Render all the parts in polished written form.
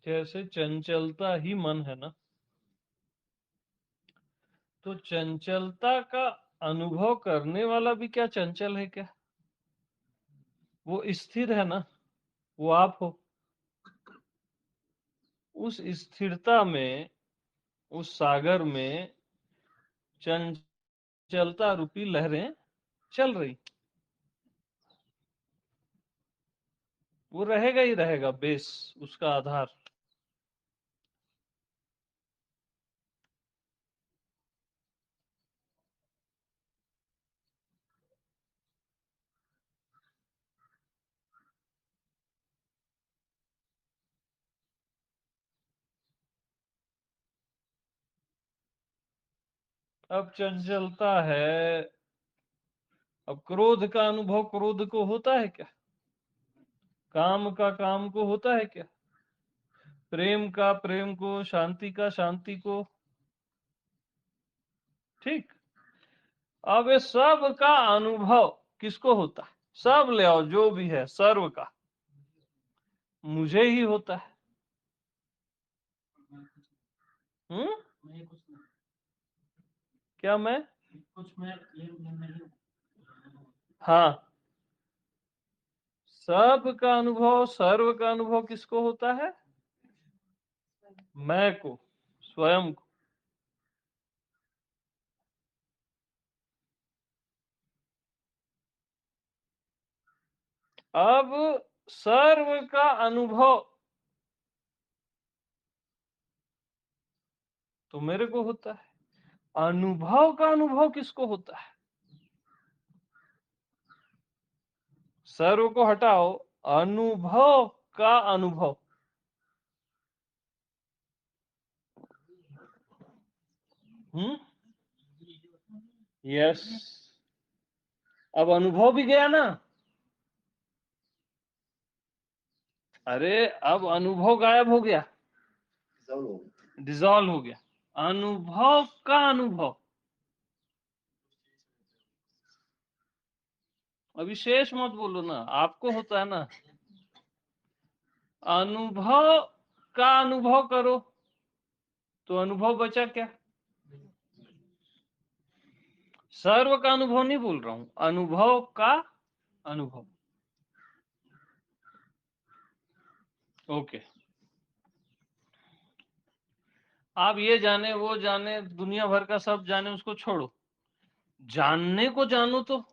जैसे चंचलता ही मन है ना, तो चंचलता का अनुभव करने वाला भी क्या चंचल है क्या? वो स्थिर है ना, वो आप हो। उस स्थिरता में, उस सागर में चंचलता रूपी लहरें चल रही, वो रहेगा ही रहेगा बेस, उसका आधार। अब चंचलता है, अब क्रोध का अनुभव क्रोध को होता है क्या? काम का काम को होता है क्या? प्रेम का प्रेम को, शांति का शांति को। ठीक। अब ये सब का अनुभव किसको होता है? सब ले आओ, जो भी है सर्व का, मुझे ही होता है। क्या मैं कुछ मैं ये नहीं। हाँ, सब का अनुभव, सर्व का अनुभव किसको होता है? मैं को, स्वयं को। अब सर्व का अनुभव तो मेरे को होता है, अनुभव का अनुभव किसको होता है? सर्व को हटाओ, अनुभव का अनुभव। यस। अब अनुभव भी गया ना। अरे अब अनुभव गायब हो गया, डिजॉल्व हो गया। अनुभव का अनुभव, अविशेष मत बोलो ना, आपको होता है ना। अनुभव का अनुभव करो तो अनुभव बचा क्या? सर्व का अनुभव नहीं बोल रहा हूं, अनुभव का अनुभव। ओके। आप ये जाने वो जाने, दुनिया भर का सब जाने, उसको छोड़ो, जानने को जानो तो।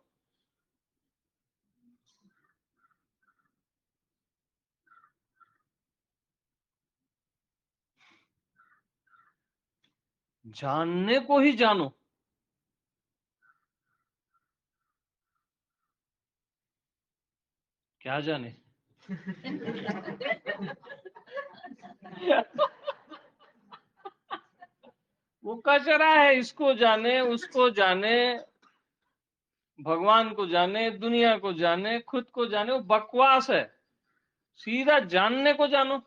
जानने को ही जानो। क्या जाने? वो कचरा है, इसको जाने उसको जाने, भगवान को जाने, दुनिया को जाने, खुद को जाने, वो बकवास है। सीधा जानने को जानो।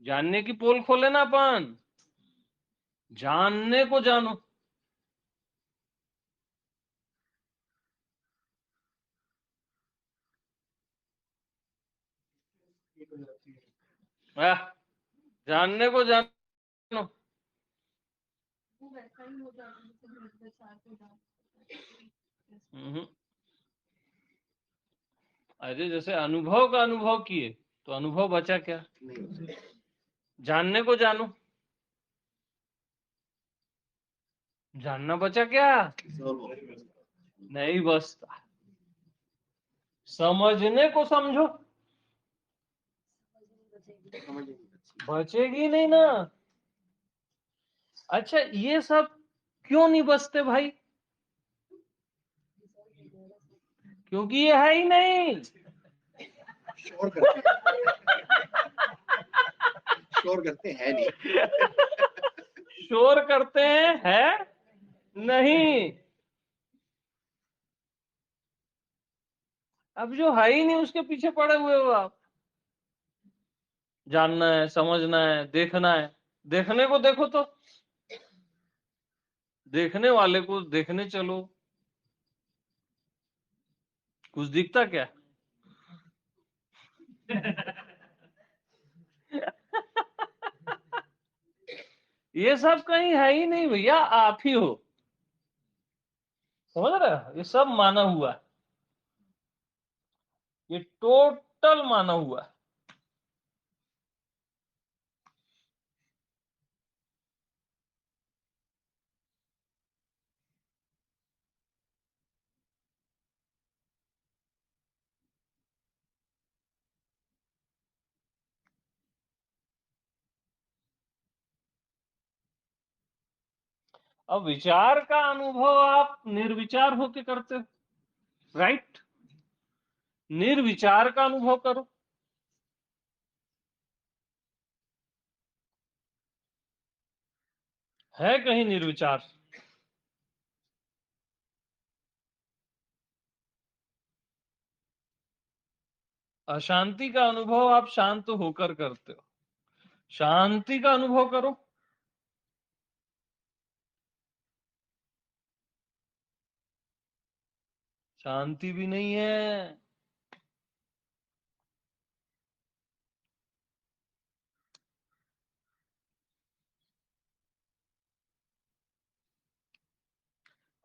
जानने की पोल खोले ना अपन, जानने को जानो। जानने को जानो। अरे जैसे अनुभव का अनुभव किए तो अनुभव बचा क्या? जानने को जानो, जानना बचा क्या? नहीं बचता। समझने को समझो, बचेगी नहीं ना। अच्छा ये सब क्यों नहीं बचते भाई? क्योंकि ये है ही नहीं। शोर करते हैं नहीं। शोर करते हैं, है नहीं। अब जो है ही नहीं उसके पीछे पड़े हुए हो आप। जानना है, समझना है, देखना है। देखने को देखो तो, देखने वाले को देखने चलो, कुछ दिखता क्या? ये सब कहीं है ही नहीं भैया, आप ही हो। समझ रहे हो? ये सब माना हुआ है, ये टोटल माना हुआ है। अब विचार का अनुभव आप निर्विचार होके करते हो, राइट? निर्विचार का अनुभव करो। है कहीं निर्विचार? अशांति का अनुभव आप शांत होकर करते हो, शांति का अनुभव करो। शांति भी नहीं है।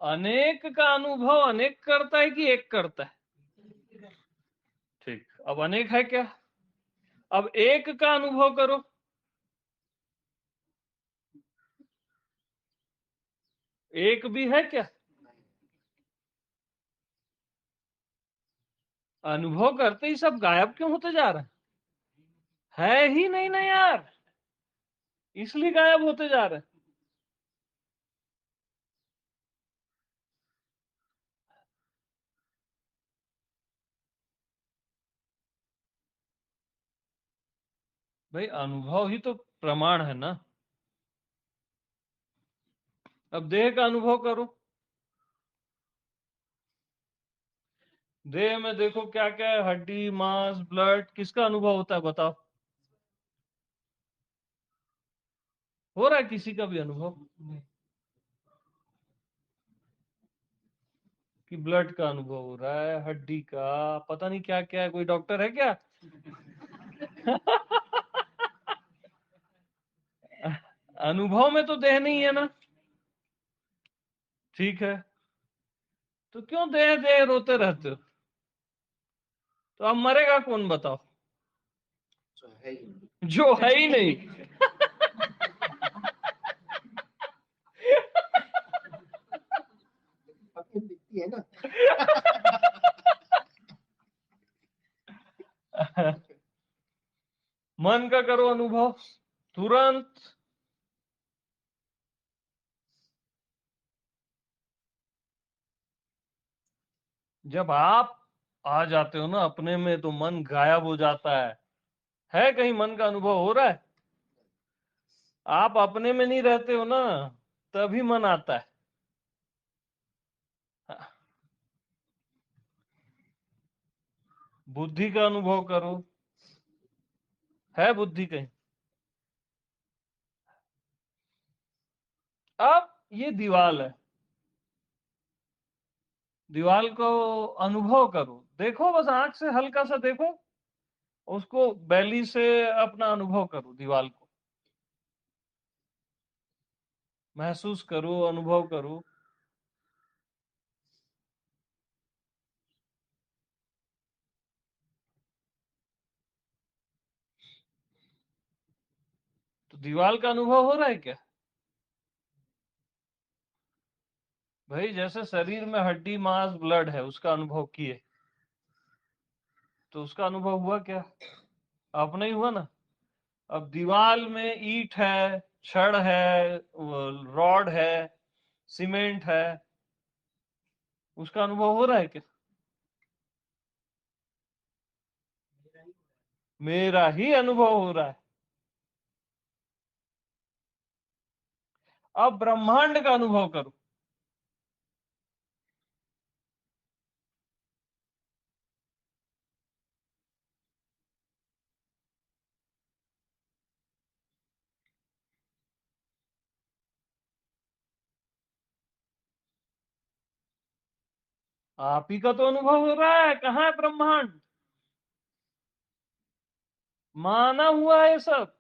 अनेक का अनुभव अनेक करता है कि एक करता है? ठीक, अब अनेक है क्या? अब एक का अनुभव करो। एक भी है क्या? अनुभव करते ही सब गायब क्यों होते जा रहे हैं? है ही नहीं ना यार, इसलिए गायब होते जा रहे हैं। भाई अनुभव ही तो प्रमाण है ना। अब देह का अनुभव करो। देह में देखो क्या क्या है, हड्डी, मांस, ब्लड, किसका अनुभव होता है बताओ? हो रहा है किसी का भी अनुभव? कि ब्लड का अनुभव हो रहा है, हड्डी का, पता नहीं क्या क्या है, कोई डॉक्टर है क्या? अनुभव में तो देह नहीं है ना। ठीक है, तो क्यों देह देह रोते रहते हो? तो अब मरेगा कौन बताओ? जो है ही नहीं। जो है ही नहीं। पत्नी दिखती है ना। मन का करो अनुभव तुरंत। जब आप आ जाते हो ना अपने में, तो मन गायब हो जाता है। है कहीं मन का अनुभव हो रहा है? आप अपने में नहीं रहते हो ना, तभी मन आता है। बुद्धि का अनुभव करो। है बुद्धि कहीं? अब ये दीवाल है, दीवाल को अनुभव करो। देखो, बस आंख से हल्का सा देखो उसको, बैली से अपना अनुभव करो दीवाल को, महसूस करो, अनुभव करो। तो दीवाल का अनुभव हो रहा है क्या? भाई जैसे शरीर में हड्डी, मांस, ब्लड है, उसका अनुभव किए, तो उसका अनुभव हुआ क्या? अपना ही हुआ ना। अब दीवाल में ईंट है, छड़ है, रॉड है, सीमेंट है, उसका अनुभव हो रहा है क्या? मेरा ही अनुभव हो रहा है। अब ब्रह्मांड का अनुभव करो। आप ही का तो अनुभव हो रहा है, कहाँ है ब्रह्मांड? माना हुआ है सब।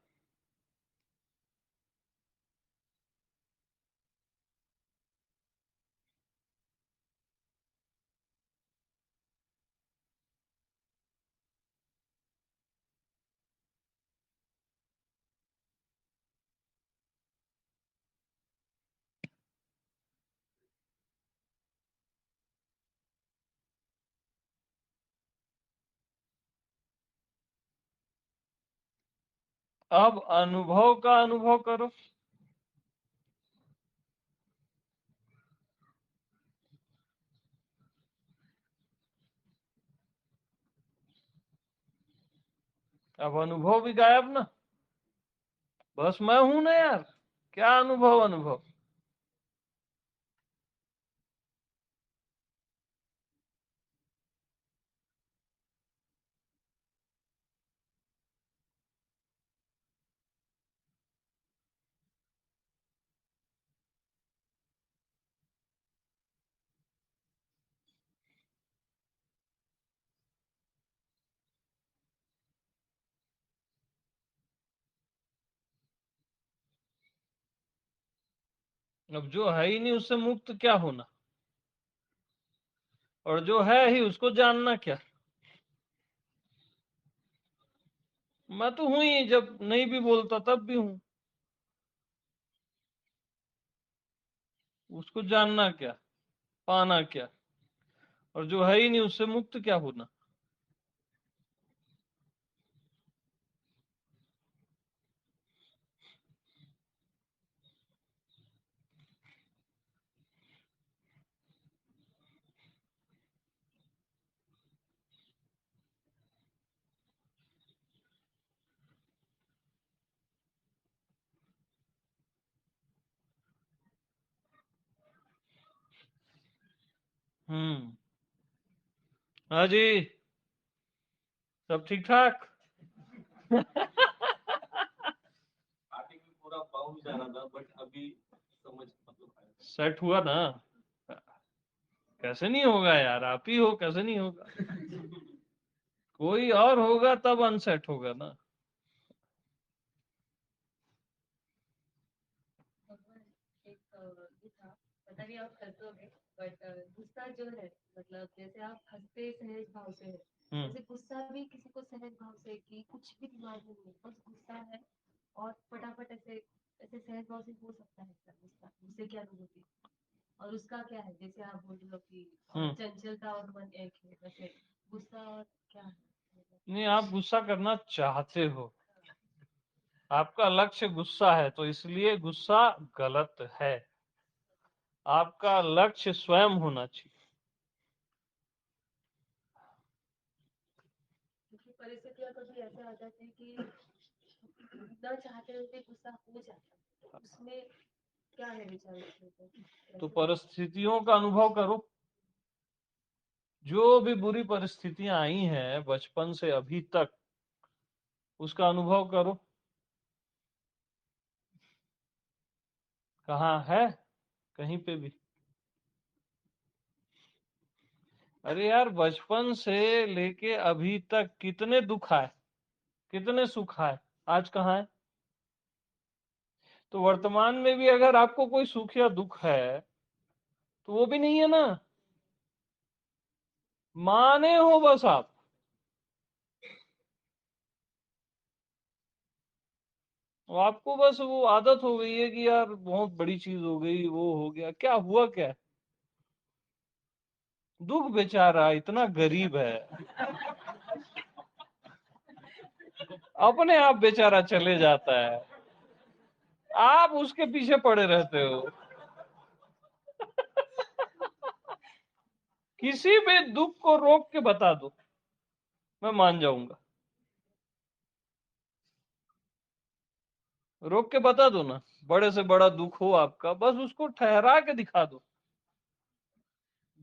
अब अनुभव का अनुभव करो। अब अनुभव भी गायब ना, बस मैं हूं ना यार, क्या अनुभव अनुभव। अब जो है ही नहीं उससे मुक्त क्या होना, और जो है ही उसको जानना क्या। मैं तो हूं ही, जब नहीं भी बोलता तब भी हूं। उसको जानना क्या, पाना क्या, और जो है ही नहीं उससे मुक्त क्या होना। हाँ जी, सब ठीक ठाक। पूरा बाउंड जा रहा था बट अभी समझ मतलब सेट हुआ ना। कैसे नहीं होगा यार, आप ही हो, कैसे नहीं होगा। कोई और होगा तब अनसेट होगा ना। एक ये था, पता नहीं आप करते होगे, बट गुस्सा जो है, मतलब जैसे आप हंसते सहज भाव से है, जैसे गुस्सा भी किसी को सहज भाव से कि कुछ भी दिमाग में नहीं, बस गुस्सा है और फटाफट ऐसे ऐसे सहज भाव से हो सकता है क्या गुस्सा, गुस्से की अनुभूति। और उसका क्या है, जैसे आप बोल रहे हो कि चंचलता और मन एक है, वैसे गुस्सा और क्या है। नहीं, आप गुस्सा करना चाहते हो, आपका लक्ष्य गुस्सा है, तो इसलिए गुस्सा गलत है। आपका लक्ष्य स्वयं होना चाहिए। क्योंकि परिस्थितियां कभी ऐसा आ जाती है कि न चाहते हुए गुस्सा हो जाता है, उसमें क्या है विचार इसके ऊपर? तो परिस्थितियों का अनुभव करो। जो भी बुरी परिस्थितियां आई हैं बचपन से अभी तक, उसका अनुभव करो। कहाँ है, कहीं पे भी। अरे यार, बचपन से लेके अभी तक कितने दुख आए, कितने सुख आए, आज कहाँ है। तो वर्तमान में भी अगर आपको कोई सुख या दुख है तो वो भी नहीं है ना, माने हो बस आप। और आपको बस वो आदत हो गई है कि यार बहुत बड़ी चीज हो गई, वो हो गया, क्या हुआ क्या। दुख बेचारा इतना गरीब है, अपने आप बेचारा चले जाता है, आप उसके पीछे पड़े रहते हो। किसी भी दुख को रोक के बता दो, मैं मान जाऊंगा। रोक के बता दो ना, बड़े से बड़ा दुख हो आपका, बस उसको ठहरा के दिखा दो।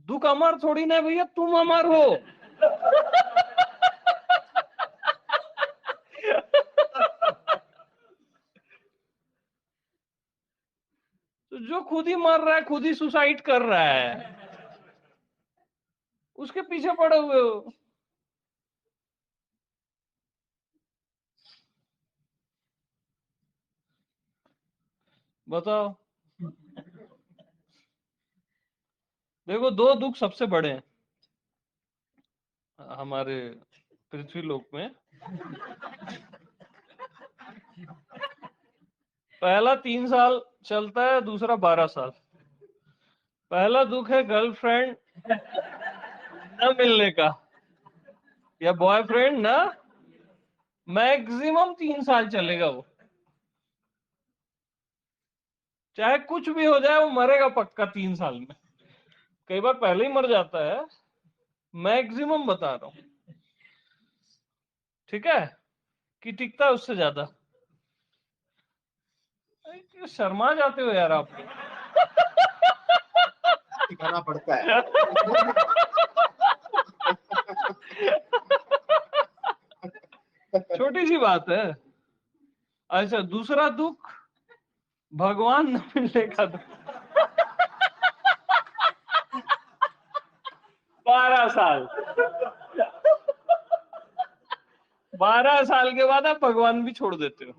दुख अमर थोड़ी ना है भैया, तुम अमर हो। तो जो खुद ही मर रहा है, खुद ही सुसाइड कर रहा है, उसके पीछे पड़े हुए हो। बताओ। देखो, दो दुख सबसे बड़े हैं हमारे पृथ्वी लोक में। पहला 3 साल चलता है, दूसरा 12 साल। पहला दुख है गर्लफ्रेंड न मिलने का, या बॉयफ्रेंड ना मैक्सिमम 3 साल चलेगा वो, चाहे कुछ भी हो जाए वो मरेगा पक्का 3 साल में। कई बार पहले ही मर जाता है, मैक्सिमम बता रहा हूं, ठीक है, कि टिकता है उससे ज्यादा। क्यों शर्मा जाते हो यार आप? दिखाना पड़ता है। छोटी सी बात है। अच्छा, दूसरा दुख, भगवान न मिलने का दुख। 12 साल, 12 साल के बाद आप भगवान भी छोड़ देते हो।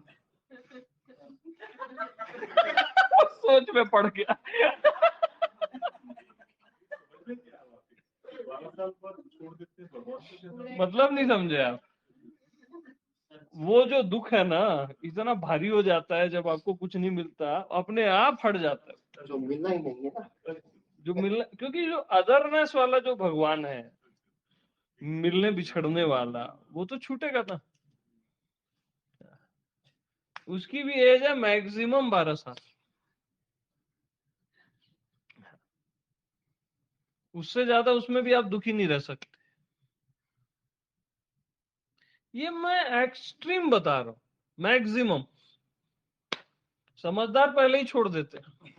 सोच में पड़ गया। मतलब नहीं समझे आप? वो जो दुख है ना, इतना भारी हो जाता है जब आपको कुछ नहीं मिलता, अपने आप हट जाता है। जो मिलना ही नहीं है ना, जो मिलना, क्योंकि जो अदरनेस वाला जो भगवान है, मिलने बिछड़ने वाला, वो तो छूटेगा ना। उसकी भी एज है मैक्सिमम 12 साल, उससे ज्यादा उसमें भी आप दुखी नहीं रह सकते। ये मैं एक्सट्रीम बता रहा हूं, मैक्सिमम। समझदार पहले ही छोड़ देते हैं।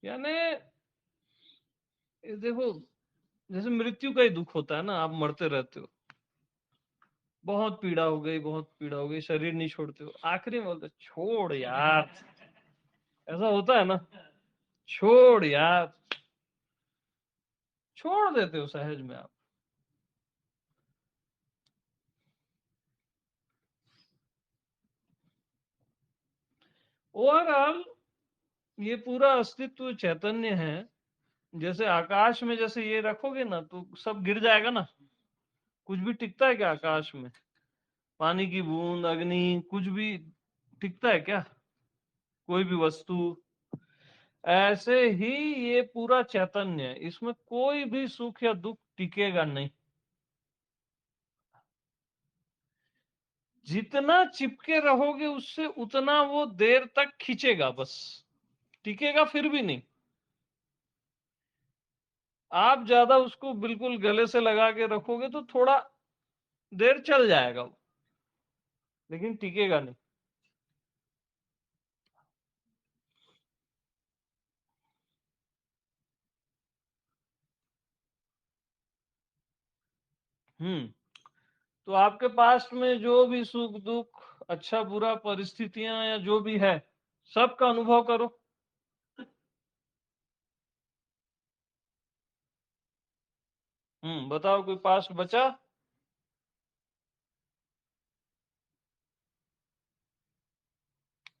यानी ये देखो, जैसे मृत्यु का ही दुख होता है ना, आप मरते रहते हो, बहुत पीड़ा हो गई, बहुत पीड़ा हो गई, शरीर नहीं छोड़ते हो, आखिरी में बोलते छोड़ यार, ऐसा होता है ना, छोड़ यार, छोड़ देते हो सहज में आप। ओवरऑल ये पूरा अस्तित्व चैतन्य है। जैसे आकाश में जैसे ये रखोगे ना तो सब गिर जाएगा ना, कुछ भी टिकता है क्या आकाश में? पानी की बूंद, अग्नि, कुछ भी टिकता है क्या? कोई भी वस्तु? ऐसे ही ये पूरा चैतन्य है, इसमें कोई भी सुख या दुख टिकेगा नहीं। जितना चिपके रहोगे उससे उतना वो देर तक खींचेगा, बस टिकेगा फिर भी नहीं। आप ज्यादा उसको बिल्कुल गले से लगा के रखोगे तो थोड़ा देर चल जाएगा वो, लेकिन टिकेगा नहीं। हम्म। तो आपके पास में जो भी सुख दुख, अच्छा बुरा परिस्थितियां या जो भी है, सबका अनुभव करो। बताओ, कोई पास्ट बचा?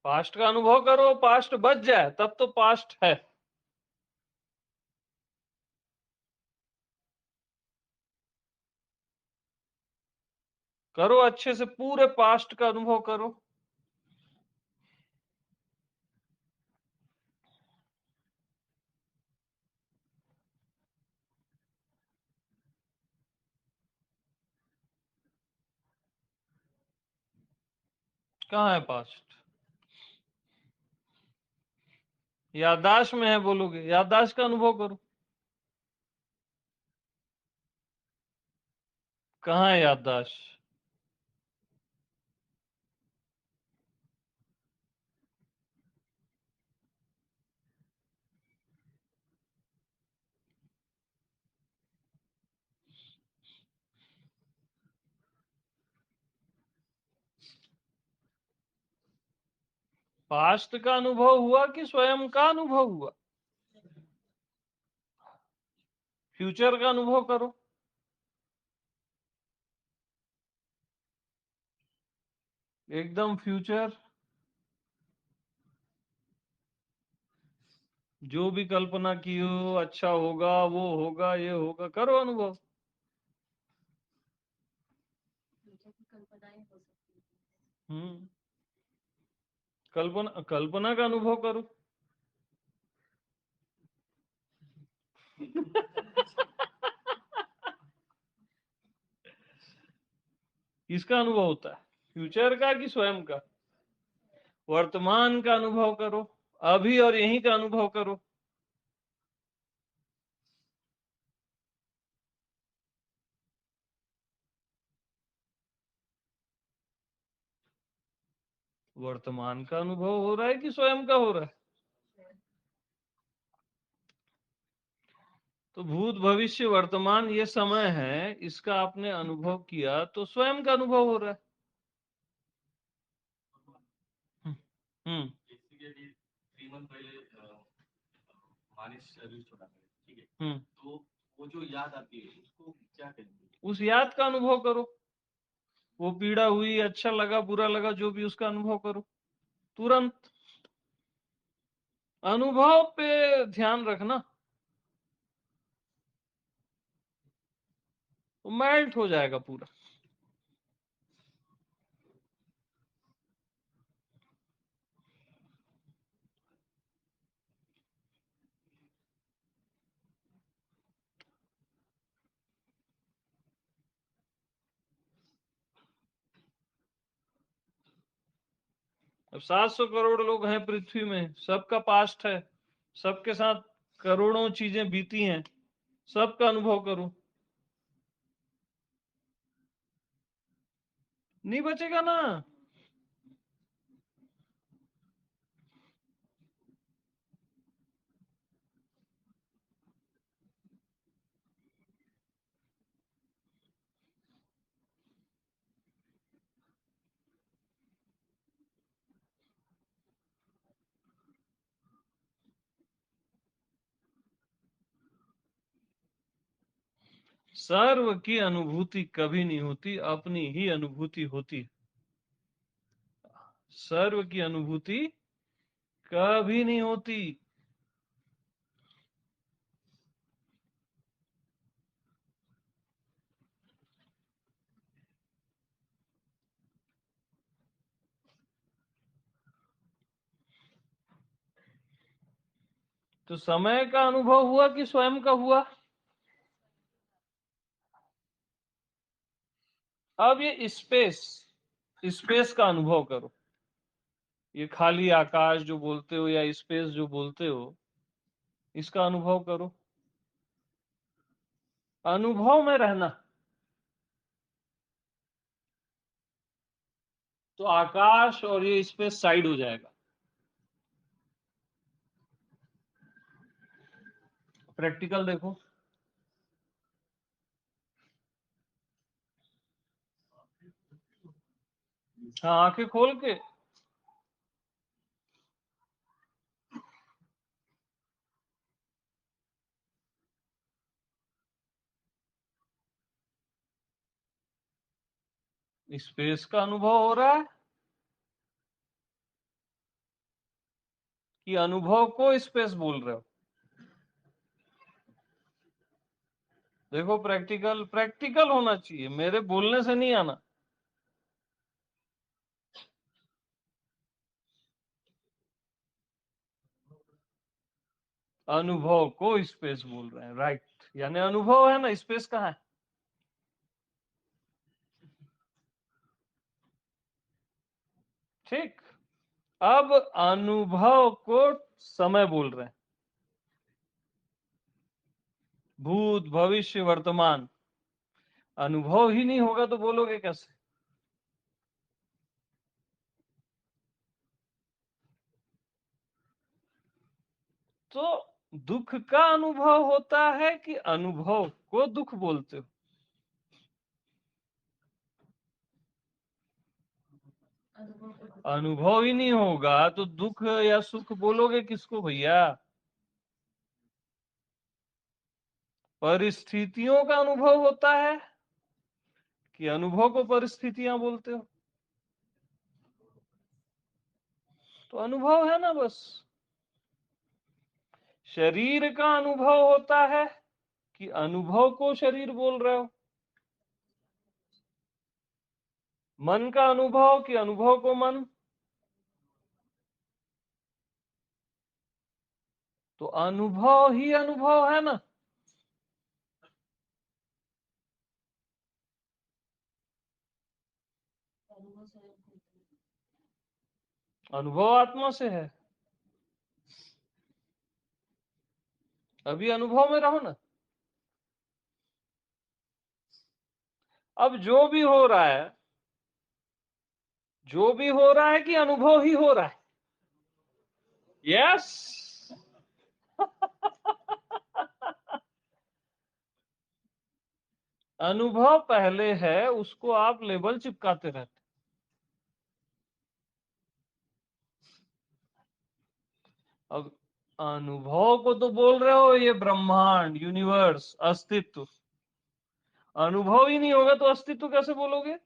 पास्ट का अनुभव करो, पास्ट बच जाए तब तो पास्ट है। करो अच्छे से, पूरे पास्ट का अनुभव करो। कहाँ है पास्ट? याददाश्त में है बोलोगे, याददाश्त का अनुभव करो। कहाँ है याददाश्त? पास्ट का अनुभव हुआ कि स्वयं का अनुभव हुआ? फ्यूचर का अनुभव करो। एकदम फ्यूचर, जो भी कल्पना की हो, अच्छा होगा, वो होगा, ये होगा, करो अनुभव। फ्यूचर की कल्पनाएं हो सकती है। हम्म। कल्पना, कल्पना का अनुभव करो। किसका अनुभव होता है, फ्यूचर का कि स्वयं का? वर्तमान का अनुभव करो, अभी और यहीं का अनुभव करो। वर्तमान का अनुभव हो रहा है कि स्वयं का हो रहा है? तो भूत भविष्य वर्तमान ये समय है, इसका आपने अनुभव किया तो स्वयं का अनुभव हो रहा है। हम्म बेसिकली 3 मंथ पहले मानिस शरीर छोड़ा था, ठीक है, हम्म तो वो जो याद आती है उसको क्या कहेंगे? उस याद का अनुभव करो। वो पीड़ा हुई, अच्छा लगा, बुरा लगा, जो भी, उसका अनुभव करो तुरंत। अनुभव पे ध्यान रखना, तो मेल्ट हो जाएगा पूरा। अब 700 करोड़ लोग हैं पृथ्वी में, सबका पास्ट है, सबके साथ करोड़ों चीजें बीती हैं, सबका अनुभव करो। नहीं बचेगा ना। सर्व की अनुभूति कभी नहीं होती, अपनी ही अनुभूति होती है। सर्व की अनुभूति कभी नहीं होती। तो समय का अनुभव हुआ कि स्वयं का हुआ? अब ये स्पेस का अनुभव करो। ये खाली आकाश जो बोलते हो या स्पेस जो बोलते हो, इसका अनुभव करो। अनुभव में रहना, तो आकाश और ये स्पेस साइड हो जाएगा। प्रैक्टिकल देखो। हाँ, आंखें खोल के। स्पेस का अनुभव हो रहा है कि अनुभव को स्पेस बोल रहे हो? देखो, प्रैक्टिकल प्रैक्टिकल होना चाहिए, मेरे बोलने से नहीं आना। अनुभव को स्पेस बोल रहे हैं, राइट? यानी अनुभव है ना, स्पेस कहाँ है? ठीक। अब अनुभव को समय बोल रहे हैं, भूत भविष्य वर्तमान। अनुभव ही नहीं होगा तो बोलोगे कैसे? तो दुख का अनुभव होता है कि अनुभव को दुख बोलते हो? अनुभव ही नहीं होगा तो दुख या सुख बोलोगे किसको भैया? परिस्थितियों का अनुभव होता है कि अनुभव को परिस्थितियां बोलते हो? तो अनुभव है ना बस। शरीर का अनुभव होता है कि अनुभव को शरीर बोल रहे हो? मन का अनुभव कि अनुभव को मन? तो अनुभव ही अनुभव है ना। अनुभव आत्मा से है। अभी अनुभव में रहो ना। अब जो भी हो रहा है, जो भी हो रहा है कि अनुभव ही हो रहा है। यस। अनुभव पहले है, उसको आप लेबल चिपकाते रहते। अब अनुभव को तो बोल रहे हो ये ब्रह्मांड, यूनिवर्स, अस्तित्व। अनुभव ही नहीं होगा तो अस्तित्व कैसे बोलोगे?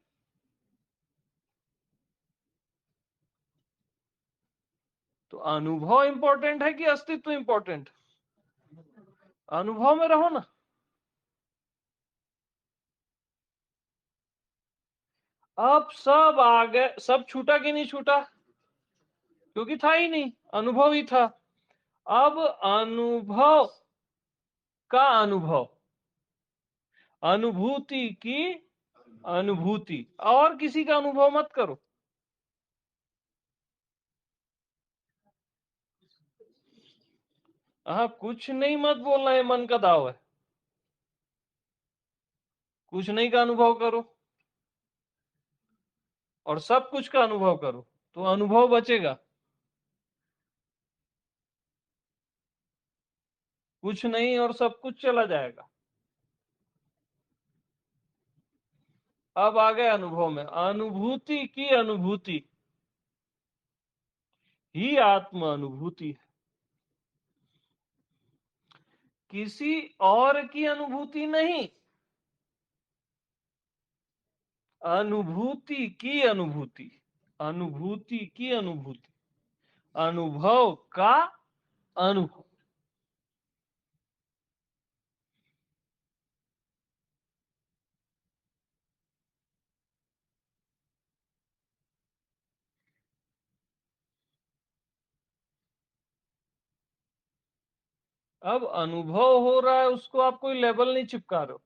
तो अनुभव इंपॉर्टेंट है कि अस्तित्व इंपॉर्टेंट? अनुभव में रहो ना। अब सब आ गए, सब छूटा कि नहीं छूटा? क्योंकि था ही नहीं, अनुभव ही था। अब अनुभव का अनुभव, अनुभूति की अनुभूति, और किसी का अनुभव मत करो। हाँ, कुछ नहीं मत बोलना है, मन का दाव है। कुछ नहीं का अनुभव करो और सब कुछ का अनुभव करो, तो अनुभव बचेगा। कुछ नहीं और सब कुछ चला जाएगा। अब आ गए अनुभव में, अनुभूति की अनुभूति ही आत्म अनुभूति है, किसी और की अनुभूति नहीं। अनुभूति की अनुभूति, अनुभूति की अनुभूति, अनुभव का अनुभव। अब अनुभव हो रहा है, उसको आप कोई लेबल नहीं चिपका रहे हो।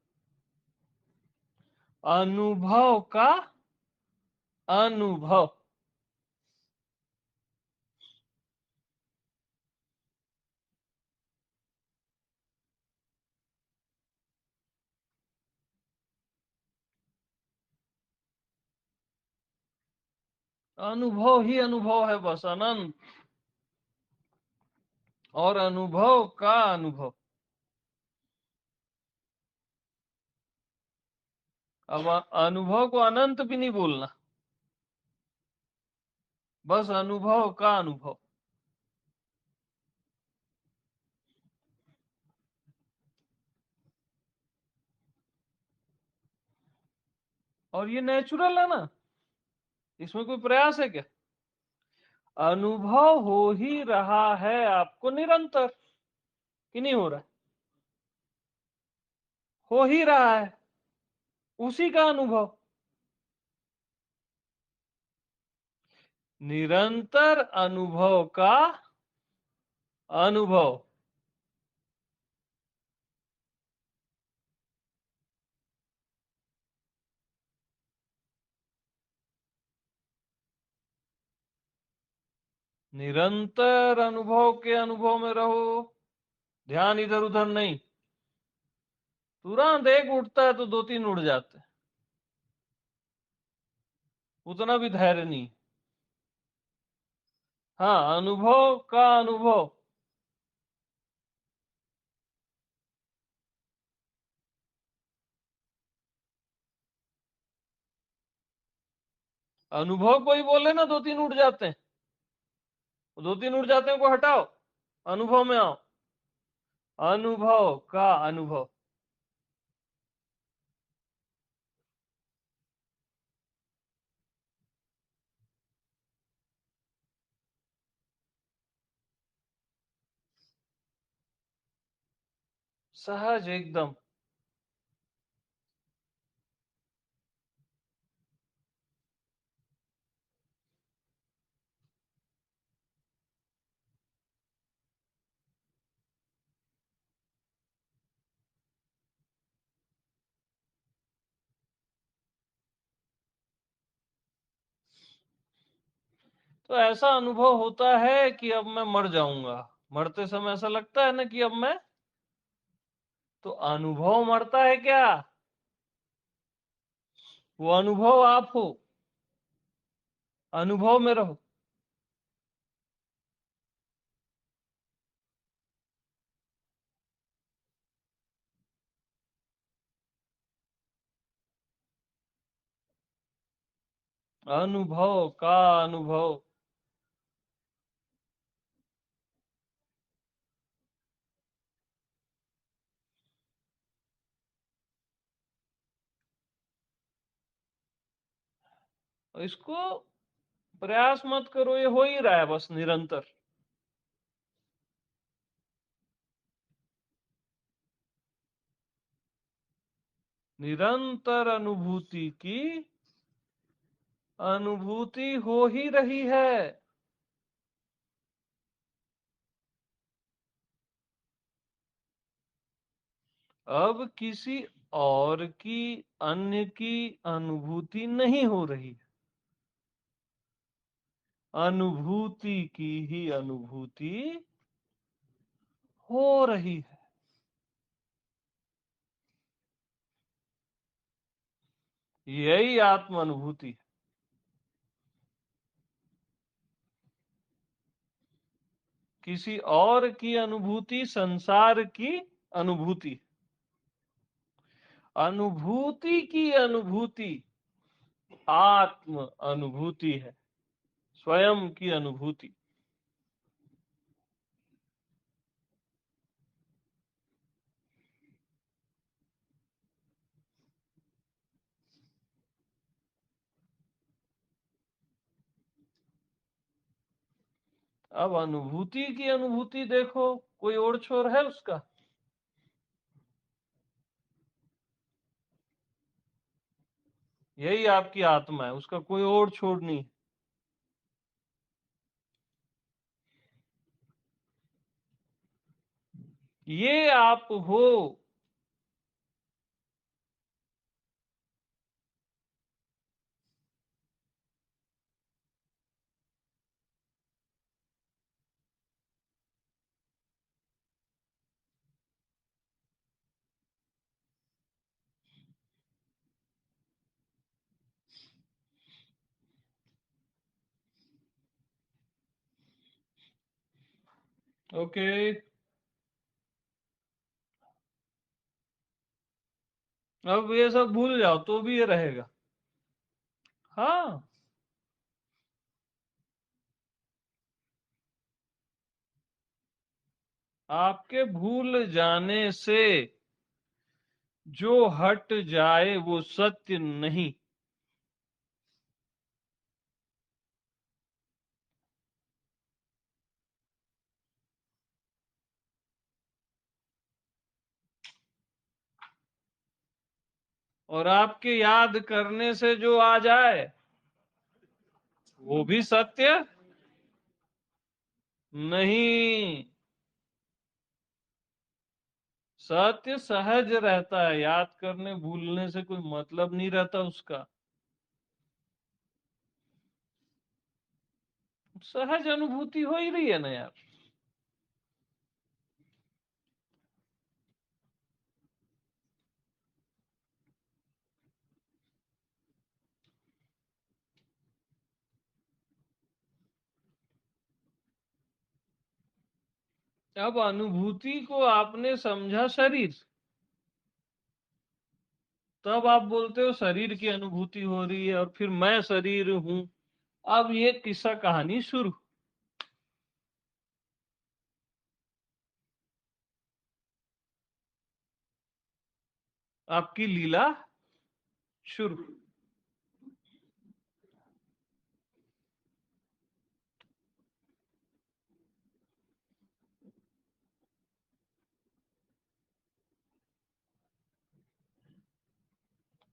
अनुभव का अनुभव। अनुभव ही अनुभव है, बस अनंत। और अनुभव का अनुभव। अब अनुभव को अनंत भी नहीं बोलना, बस अनुभव का अनुभव। और ये नेचुरल है ना, इसमें कोई प्रयास है क्या? अनुभव हो ही रहा है आपको निरंतर, कि नहीं हो रहा है? हो ही रहा है, उसी का अनुभव। निरंतर अनुभव का अनुभव। निरंतर अनुभव के अनुभव में रहो, ध्यान इधर उधर नहीं। तुरंत एक उठता है तो दो तीन उड़ जाते हैं, उतना भी धैर्य नहीं। हाँ, अनुभव का अनुभव। अनुभव कोई बोले ना दो तीन उड़ जाते हैं, दो तीन उड़ जाते हैं को हटाओ, अनुभव में आओ। अनुभव का अनुभव। सहज एकदम। तो ऐसा अनुभव होता है कि अब मैं मर जाऊंगा। मरते समय ऐसा लगता है ना कि अब मैं, तो अनुभव मरता है क्या? वो अनुभव आप हो, अनुभव में रहो। अनुभव का अनुभव। इसको प्रयास मत करो, ये हो ही रहा है बस निरंतर। निरंतर अनुभूति की अनुभूति हो ही रही है। अब किसी और की, अन्य की अनुभूति नहीं हो रही। अनुभूति की ही अनुभूति हो रही है। यही आत्म अनुभूति है। किसी और की अनुभूति संसार की अनुभूति। अनुभूति की अनुभूति आत्म अनुभूति है, स्वयं की अनुभूति। अब अनुभूति की अनुभूति देखो, कोई ओर छोर है उसका? यही आपकी आत्मा है, उसका कोई और छोर नहीं। ये आप हो। ओके। अब ये सब भूल जाओ तो भी ये रहेगा। हाँ, आपके भूल जाने से जो हट जाए वो सत्य नहीं। और आपके याद करने से जो आ जाए वो भी सत्य नहीं। सत्य सहज रहता है, याद करने भूलने से कोई मतलब नहीं रहता उसका। सहज अनुभूति हो ही रही है ना यार। अब अनुभूति को आपने समझा शरीर, तब आप बोलते हो शरीर की अनुभूति हो रही है और फिर मैं शरीर हूं। अब ये किस्सा कहानी शुरू। आपकी लीला शुरू।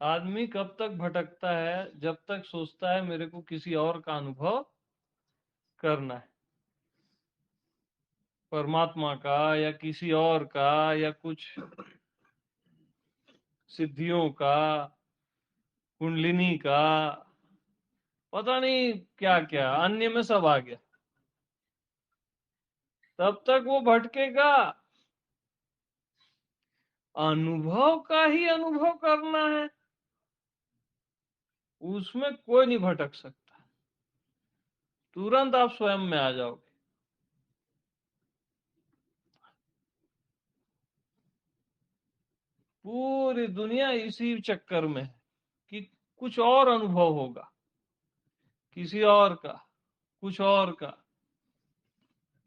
आदमी कब तक भटकता है? जब तक सोचता है मेरे को किसी और का अनुभव करना है, परमात्मा का या किसी और का या कुछ सिद्धियों का, कुंडलिनी का। पता नहीं क्या क्या अन्य में सब आ गया, तब तक वो भटकेगा। अनुभव का ही अनुभव करना है, उसमें कोई नहीं भटक सकता, तुरंत आप स्वयं में आ जाओगे। पूरी दुनिया इसी चक्कर में है कि कुछ और अनुभव होगा, किसी और का, कुछ और का,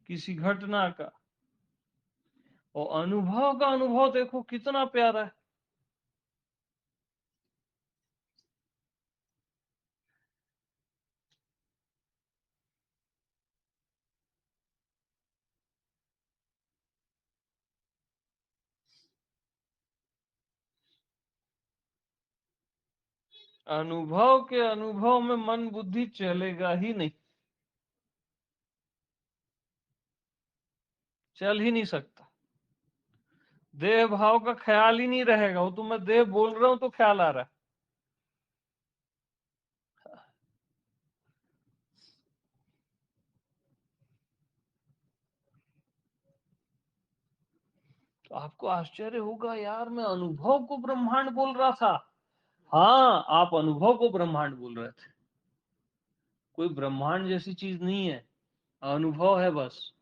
किसी घटना का। और अनुभव का अनुभव देखो कितना प्यारा है। अनुभव के अनुभव में मन बुद्धि चलेगा ही नहीं, चल ही नहीं सकता। देह भाव का ख्याल ही नहीं रहेगा, वो तो मैं देह बोल रहा हूं तो ख्याल आ रहा है। तो आपको आश्चर्य होगा, यार मैं अनुभव को ब्रह्मांड बोल रहा था। हाँ, आप अनुभव को ब्रह्मांड बोल रहे थे। कोई ब्रह्मांड जैसी चीज नहीं है, अनुभव है बस।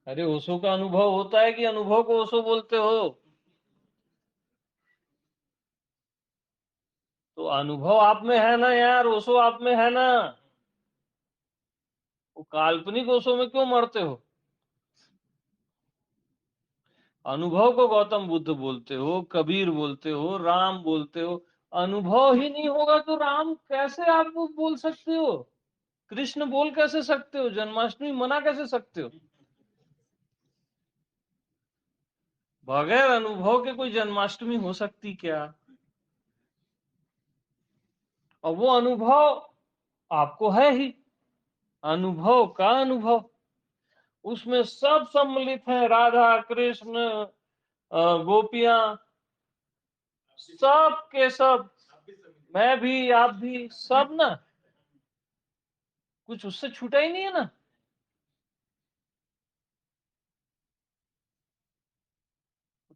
अरे ओशो का अनुभव होता है कि अनुभव को ओशो बोलते हो? तो अनुभव आप में है ना यार, ओशो आप में है ना। वो काल्पनिक ओशो में क्यों मरते हो? अनुभव को गौतम बुद्ध बोलते हो, कबीर बोलते हो, राम बोलते हो। अनुभव ही नहीं होगा तो राम कैसे आप बोल सकते हो? कृष्ण बोल कैसे सकते हो? जन्माष्टमी मना कैसे सकते हो? बगैर अनुभव के कोई जन्माष्टमी हो सकती क्या? और वो अनुभव आपको है ही, अनुभव का अनुभव। उसमें सब सम्मिलित है, राधा कृष्ण गोपियां, सब के सब, मैं भी आप भी, सब ना, कुछ उससे छूटा ही नहीं है ना।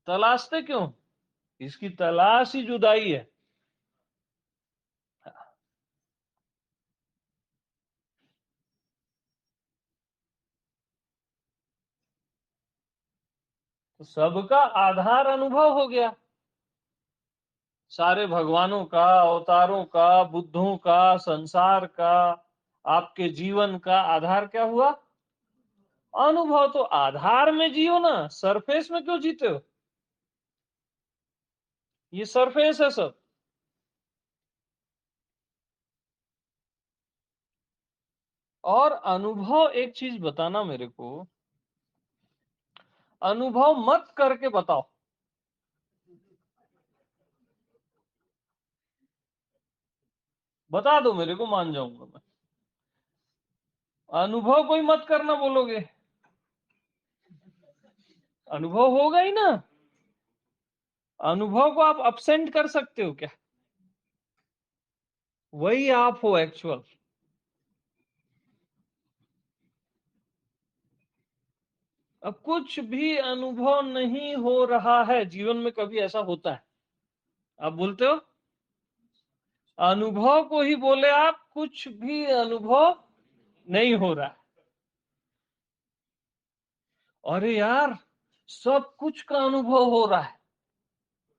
तलाशते क्यों? इसकी तलाश ही जुदाई है। तो सबका आधार अनुभव हो गया। सारे भगवानों का, अवतारों का, बुद्धों का, संसार का, आपके जीवन का आधार क्या हुआ? अनुभव। तो आधार में जियो ना, सरफेस में क्यों जीते हो? ये सरफेस है सब। और अनुभव, एक चीज बताना मेरे को, अनुभव मत करके बताओ। बता दो मेरे को, मान जाऊंगा मैं। अनुभव कोई मत करना बोलोगे, अनुभव होगा ही ना। अनुभव को आप अपसेंट कर सकते हो क्या? वही आप हो एक्चुअल। अब कुछ भी अनुभव नहीं हो रहा है जीवन में, कभी ऐसा होता है? आप बोलते हो अनुभव को ही बोले आप, कुछ भी अनुभव नहीं हो रहा है। अरे यार, सब कुछ का अनुभव हो रहा है,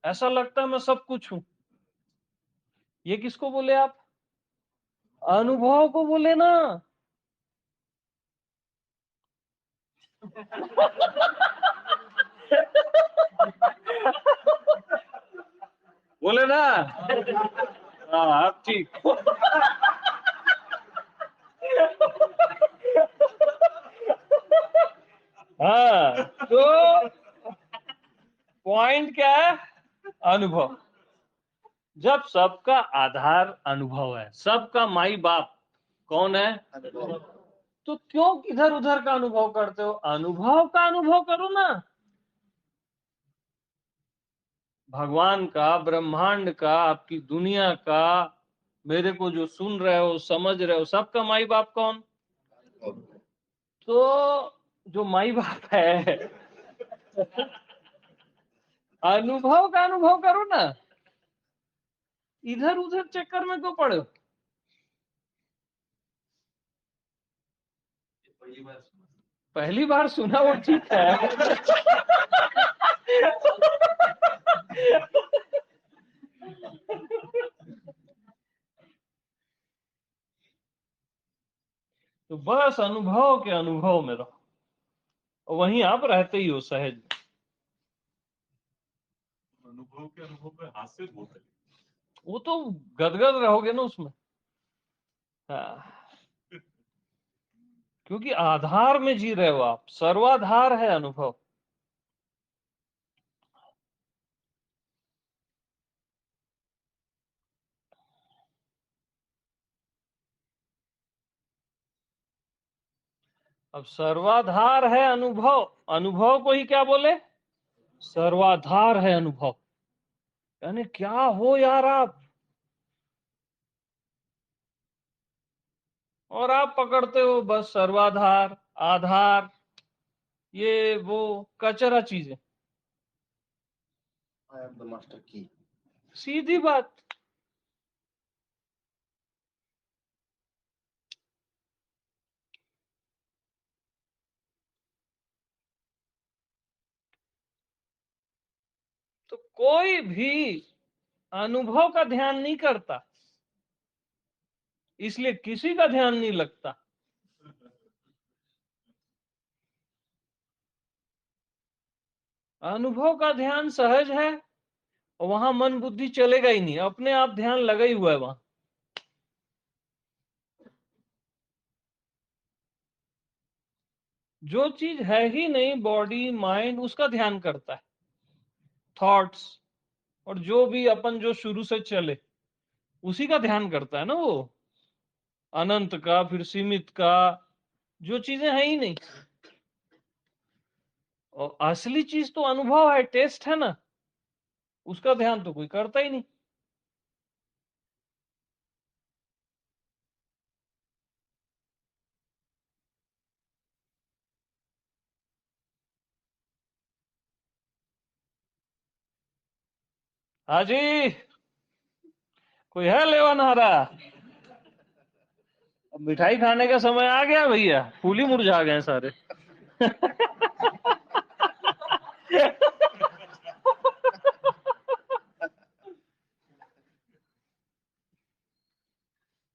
ऐसा लगता है मैं सब कुछ हूं। ये किसको बोले आप? अनुभव को बोले ना। बोले ना। हाँ, आप ठीक। हाँ, तो पॉइंट क्या है? अनुभव। जब सबका आधार अनुभव है, सबका माई बाप कौन है? तो क्यों इधर उधर का अनुभव करते हो? अनुभव का अनुभव करो ना, भगवान का, ब्रह्मांड का, आपकी दुनिया का, मेरे को जो सुन रहे हो, समझ रहे हो, सबका माई बाप कौन? तो जो माई बाप है अनुभव का अनुभव करो ना, इधर उधर चक्कर में क्यों पड़े हो? पहली बार सुना। पहली बार सुना वो ठीक है तो बस अनुभव के अनुभव में रहो, वहीं आप रहते ही हो सहज। अनुभव के अनुभव में हास्य बहुत है। वो तो गदगद रहोगे ना उसमें। हाँ, क्योंकि आधार में जी रहे हो आप, सर्वाधार है अनुभव। अब सर्वाधार है अनुभव, अनुभव को ही क्या बोले? सर्वाधार है अनुभव। यानी क्या हो यार आप, और आप पकड़ते हो बस सर्वाधार, आधार, ये वो कचरा चीजें। आई एम द मास्टर की। सीधी बात। तो कोई भी अनुभव का ध्यान नहीं करता, इसलिए किसी का ध्यान नहीं लगता। अनुभव का ध्यान सहज है, और वहां मन बुद्धि चलेगा ही नहीं, अपने आप ध्यान लगा ही हुआ है वहां। जो चीज है ही नहीं, बॉडी माइंड, उसका ध्यान करता है, थॉट्स, और जो भी अपन जो शुरू से चले उसी का ध्यान करता है ना वो, अनंत का, फिर सीमित का, जो चीजें है ही नहीं। और असली चीज तो अनुभव है, टेस्ट है ना, उसका ध्यान तो कोई करता ही नहीं। हाँ जी, कोई है लेवन आ रहा? अब मिठाई खाने का समय आ गया भैया, फूल ही मुरझा गए सारे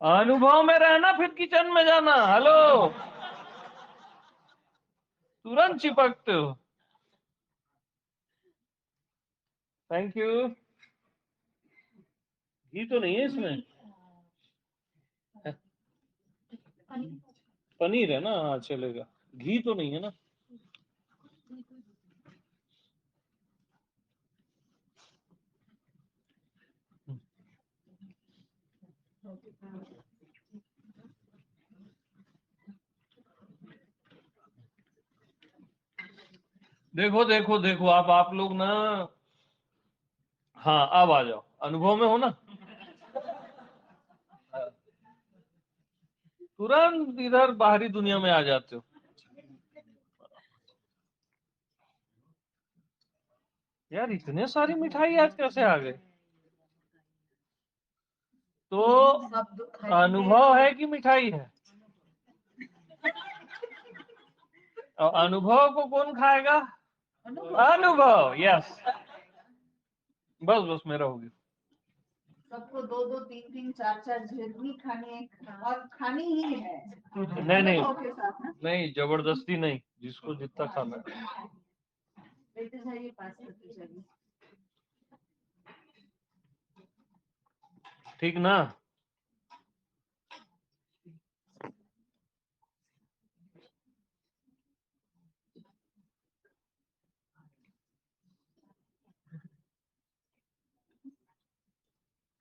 अनुभव में रहना, फिर किचन में जाना, हेलो, तुरंत चिपकते हो। Thank you. घी तो नहीं है इसमें? पनीर है ना, हाँ चलेगा। घी तो नहीं है ना? देखो देखो देखो, आप लोग ना, हाँ अब आ जाओ, अनुभव में हो ना, तुरंत इधर बाहरी दुनिया में आ जाते हो। यार इतने सारी मिठाई आज कैसे आ गए? तो अनुभव है कि मिठाई है? और अनुभव को कौन खाएगा? अनुभव, यस। बस बस मेरा हो गया। सबको दो दो तीन तीन चार चार झिल्ली खानी है, और खानी ही है। नहीं नहीं अनुभव के साथ ना। नहीं, जबरदस्ती नहीं, जिसको जितना खाना है। लेते जाइए, पास करते जाइए। ठीक ना?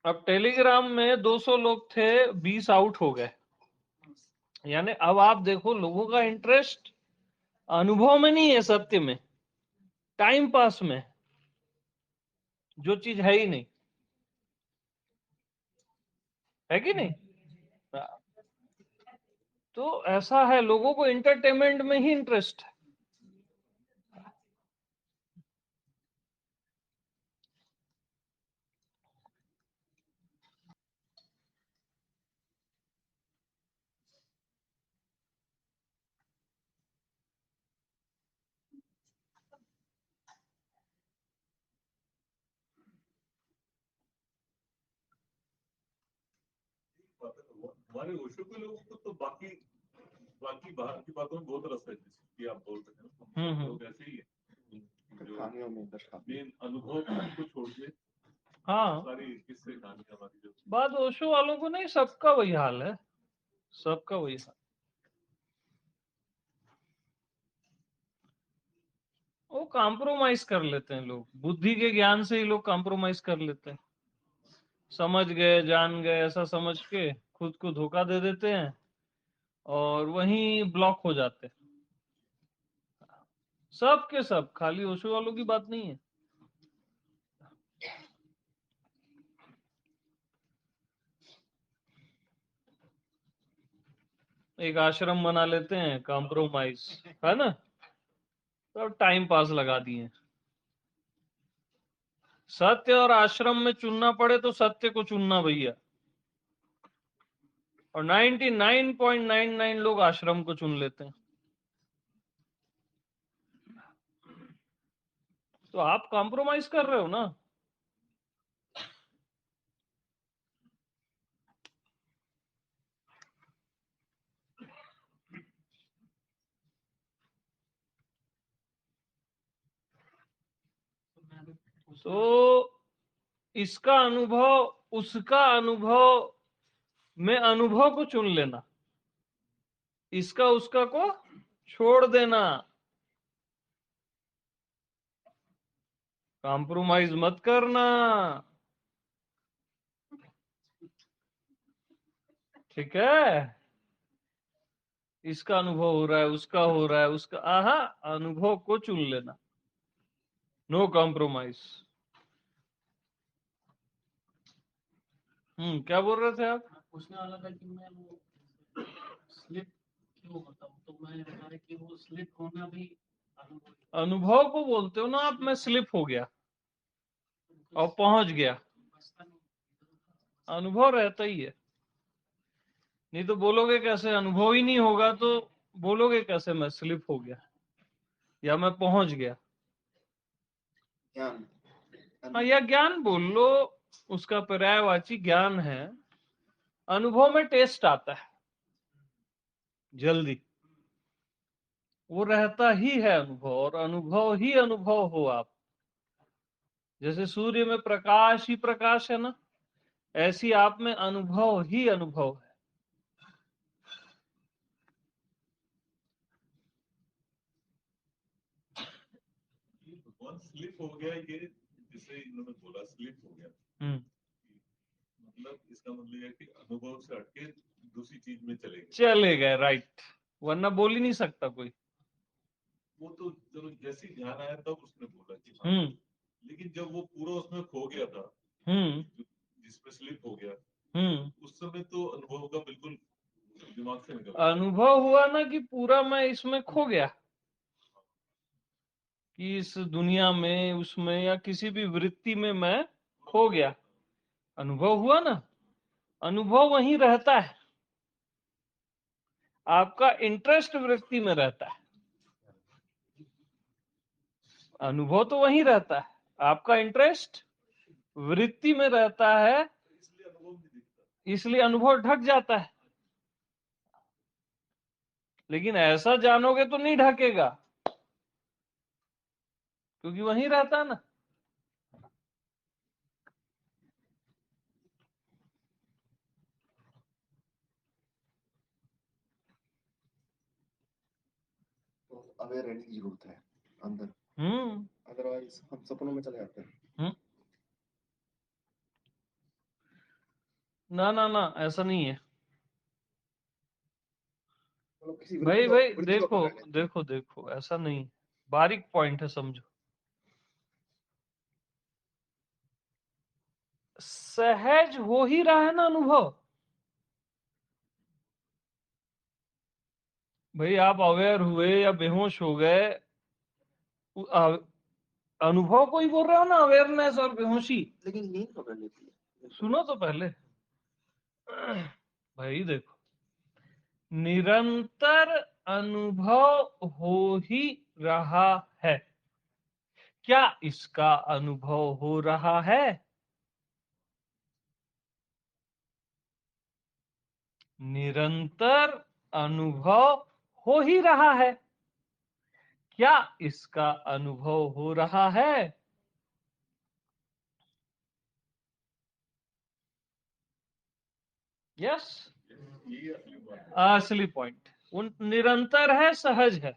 अब टेलीग्राम में 200 लोग थे, 20 आउट हो गए। यानी अब आप देखो, लोगों का इंटरेस्ट अनुभव में नहीं है, सत्य में, टाइम पास में, जो चीज है ही नहीं, है कि नहीं? तो ऐसा है, लोगों को एंटरटेनमेंट में ही इंटरेस्ट है। हमारे ओशो के लोगों को तो बाकी बाकी बाहर की बातों में बहुत रस है, जिसकी आप बोल रहे हैं, हम लोग ऐसे ही है जो कहानियों में इंटरेस्ट आता है। मेन अनुभव को छोड़ के हाँ, सारी किस्से कहानी हमारी जो बात ओशो वालों को नहीं, सबका वही हाल है, सबका वही हाल। वो कॉम्प्रोमाइज कर लेते हैं लोग, बुद्धि के ज्ञान से ही लोग कॉम्प्रोमाइज कर लेते हैं। समझ गए, जान गए, ऐसा समझ के खुद को धोखा दे देते हैं और वहीं ब्लॉक हो जाते हैं। सब के सब, खाली ओशो वालों की बात नहीं है। एक आश्रम बना लेते हैं, कॉम्प्रोमाइज, है ना, तो टाइम पास लगा दिए। सत्य और आश्रम में चुनना पड़े तो सत्य को चुनना भैया, और 99.99 लोग आश्रम को चुन लेते हैं। तो आप कॉम्प्रोमाइज कर रहे हो ना। तो इसका अनुभव, उसका अनुभव में अनुभव को चुन लेना, इसका उसका को छोड़ देना, कॉम्प्रोमाइज मत करना, ठीक है? इसका अनुभव हो रहा है, उसका हो रहा है, उसका, आहा, अनुभव को चुन लेना, नो कॉम्प्रोमाइज। क्या बोल रहे थे आप? पूछने वाला था कि मैं वो स्लिप क्यों होता हूँ, तो मैंने बताया कि वो स्लिप होना भी अनुभव अनुभव को बोलते हो ना आप, मैं स्लिप हो गया और पहुंच गया, अनुभव रहता ही है। नहीं तो बोलोगे कैसे, अनुभव ही नहीं होगा तो बोलोगे कैसे मैं स्लिप हो गया या मैं पहुंच गया? ज्ञान, हाँ, या ज्ञान बोल लो, उसका पर्यायवाची ज्ञान है। अनुभव में टेस्ट आता है जल्दी, वो रहता ही है अनुभव, और अनुभव ही अनुभव हो आप। जैसे सूर्य में प्रकाश ही प्रकाश है ना, ऐसी आप में अनुभव ही अनुभव है। ये भगवान स्लिप हो गया, ये जिसे इन्होंने बोला स्लिप हो गया, मतलब इसका मतलब है कि अनुभव से हटके दूसरी चीज में चले गए, राइट, वरना बोल ही नहीं सकता कोई। वो तो चलो जैसे ही ध्यान आया तब उसने बोला कि हाँ, लेकिन जब वो पूरा उसमें खो गया था, जिसमें स्लिप हो गया, उस समय तो अनुभव का बिल्कुल दिमाग से निकल गया। अनुभव हुआ ना कि पूरा मैं इसमें खो गया, कि इस दुनिया में, उसमें, या किसी भी वृत्ति में मैं खो गया, अनुभव हुआ ना। अनुभव वहीं रहता है, आपका इंटरेस्ट वृत्ति में रहता है, अनुभव तो वहीं रहता है, आपका इंटरेस्ट वृत्ति में रहता है, इसलिए अनुभव नहीं दिखता, इसलिए अनुभव ढक जाता है। लेकिन ऐसा जानोगे तो नहीं ढकेगा, क्योंकि वहीं रहता है ना। तो अवेयर रहने की जरूरत है अंदर, हम्म अदरवाइज हम सपनों में चले जाते हैं। ना ना ना, ऐसा नहीं है। भाई भाई देखो देखो देखो, ऐसा नहीं, बारीक पॉइंट है, समझो। सहज हो ही रहा है ना अनुभव। भाई आप अवेयर हुए या बेहोश हो गए, अनुभव को ही बोल रहे हो ना, अवेयरनेस और बेहोशी। लेकिन नींद पकड़ लेती है। सुनो तो पहले भाई देखो, निरंतर अनुभव हो ही रहा है, क्या इसका अनुभव हो रहा है? निरंतर अनुभव हो ही रहा है, क्या इसका अनुभव हो रहा है? यस, ये असली बात है। असली पॉइंट। उन निरंतर है, सहज है।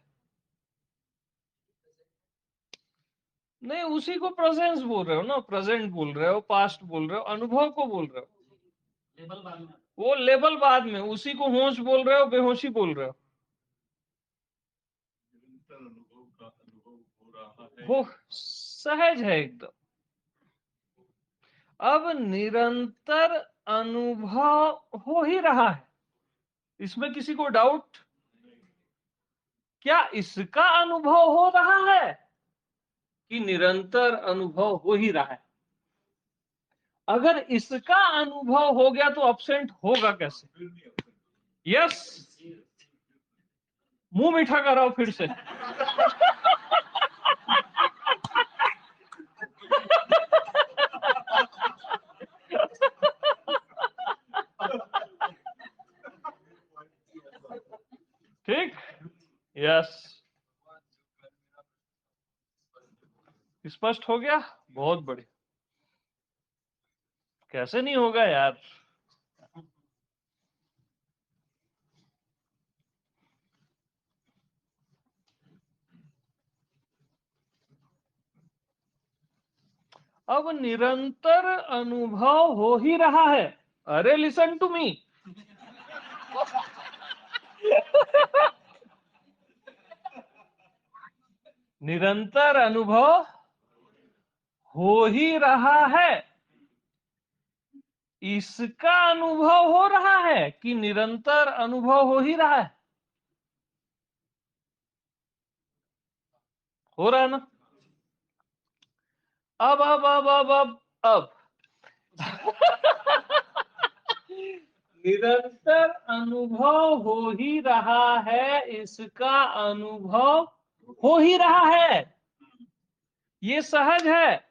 नहीं, उसी को प्रेजेंस बोल रहे हो ना, प्रेजेंट बोल रहे हो, पास्ट बोल रहे हो, अनुभव को बोल रहे हो। लेवल बाद में। वो लेवल बाद में, उसी को होश बोल रहे हो, बेहोशी बोल रहे हो। निरंतर अनुभव का अनुभव हो रहा है। वो सहज है एकदम। अब निरंतर अनुभव हो ही रहा है, इसमें किसी को डाउट? क्या इसका अनुभव हो रहा है कि निरंतर अनुभव हो ही रहा है? अगर इसका अनुभव हो गया तो अब्सेंट होगा कैसे? फिर नहीं अपने यस, मुंह मीठा कराओ फिर से। ठीक, यस, स्पष्ट हो गया, बहुत बढ़िया। कैसे नहीं होगा यार? अब निरंतर अनुभव हो ही रहा है। अरे लिसन टू मी। निरंतर अनुभव हो ही रहा है, इसका अनुभव हो रहा है कि निरंतर अनुभव हो ही रहा है? हो रहा है ना? अब निरंतर अनुभव हो ही रहा है, इसका अनुभव हो ही रहा है, ये सहज है,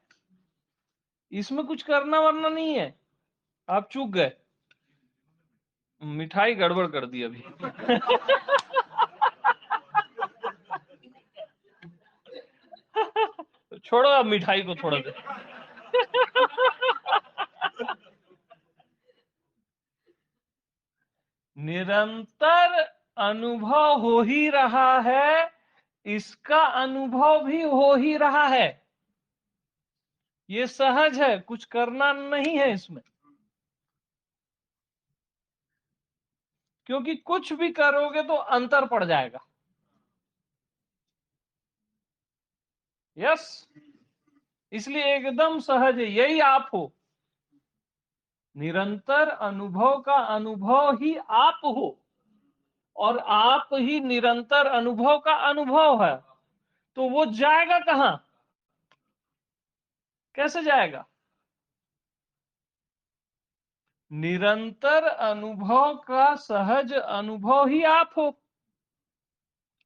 इसमें कुछ करना वरना नहीं है। आप चूक गए, मिठाई गड़बड़ कर दी अभी। छोड़ो अब मिठाई को थोड़ा देर। निरंतर अनुभव हो ही रहा है, इसका अनुभव भी हो ही रहा है, ये सहज है, कुछ करना नहीं है इसमें। क्योंकि कुछ भी करोगे तो अंतर पड़ जाएगा। यस, इसलिए एकदम सहज है, यही आप हो। निरंतर अनुभव का अनुभव ही आप हो, और आप ही निरंतर अनुभव का अनुभव है। तो वो जाएगा कहां? कैसे जाएगा? निरंतर अनुभव का सहज अनुभव ही आप हो,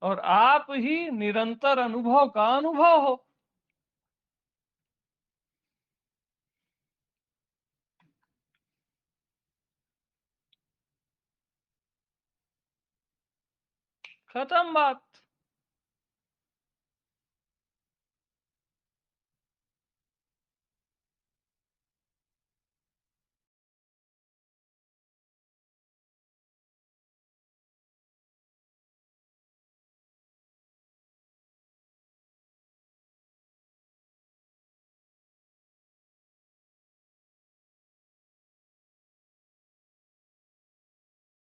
और आप ही निरंतर अनुभव का अनुभव हो। खत्म बात।